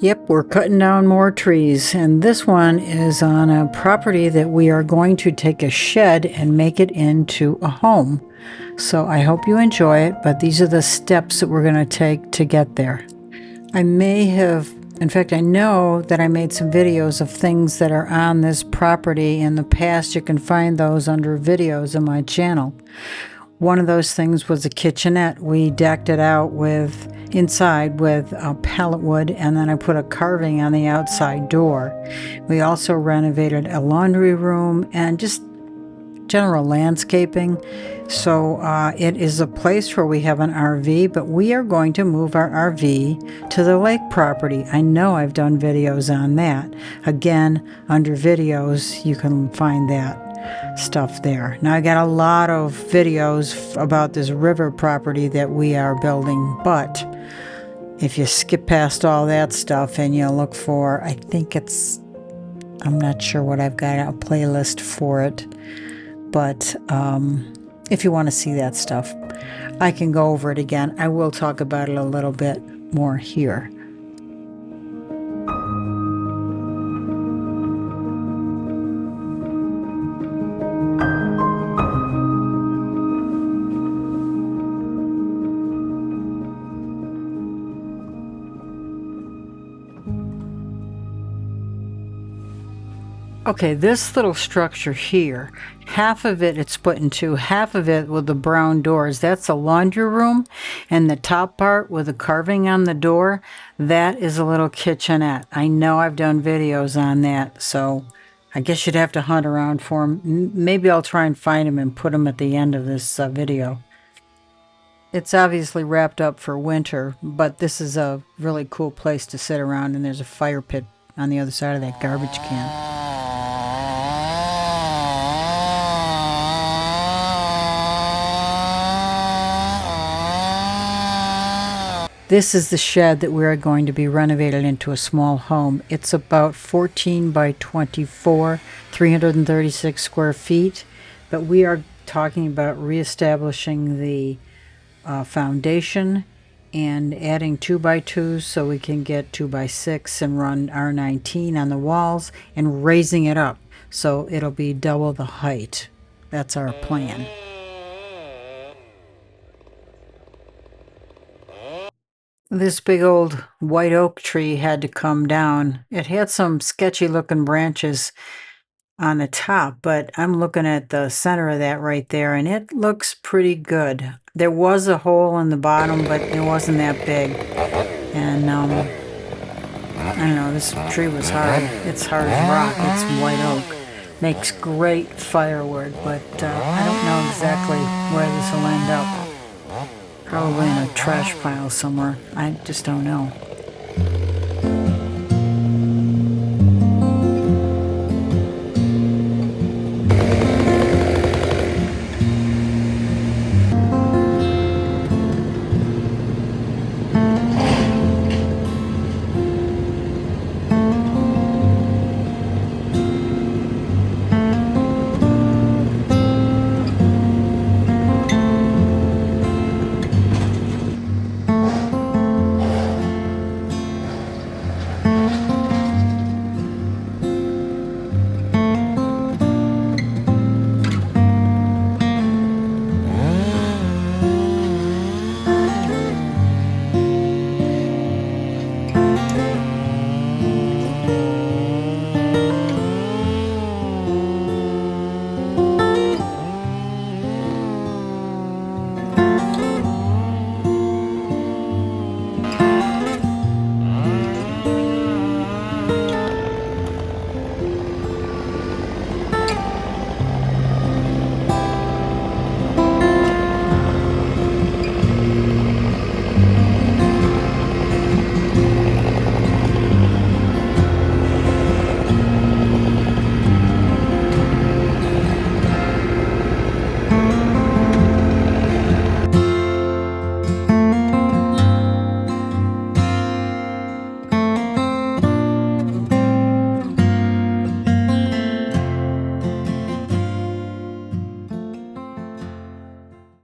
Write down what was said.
Yep, we're cutting down more trees, and this one is on a property that we are going to take a shed and make it into a home. So I hope you enjoy it, but these are the steps that we're going to take to get there. I may have, in fact, I know that I made some videos of things that are on this property in the past. You can find those under videos on my channel. One of those things was a kitchenette. We decked it out inside with pallet wood, and then I put a carving on the outside door. We also renovated a laundry room and just general landscaping. So it is a place where we have an RV, but we are going to move our RV to the lake property. I know I've done videos on that. Again, under videos, you can find that stuff there. Now I got a lot of videos about this river property that we are building, but if you skip past all that stuff and you look for, I'm not sure what I've got, a playlist for it, but if you want to see that stuff, I can go over it again. I will talk about it a little bit more here. Okay, this little structure here, half of it, it's split in two. Half of it with the brown doors, that's a laundry room, and the top part with the carving on the door, that is a little kitchenette. I know I've done videos on that, so I guess you'd have to hunt around for them. Maybe I'll try and find them and put them at the end of this video. It's obviously wrapped up for winter, but this is a really cool place to sit around, and there's a fire pit on the other side of that garbage can. This is the shed that we are going to be renovated into a small home. It's about 14 by 24, 336 square feet, but we are talking about reestablishing the foundation and adding 2x2s so we can get 2x6 and run R19 on the walls and raising it up so it'll be double the height. That's our plan. This big old white oak tree had to come down. It had some sketchy looking branches on the top, but I'm looking at the center of that right there, and it looks pretty good. There was a hole in the bottom, but it wasn't that big. And I don't know, this tree was hard. It's hard as rock. It's white oak. Makes great firewood, but I don't know exactly where this will end up. Probably in a trash pile somewhere. I just don't know.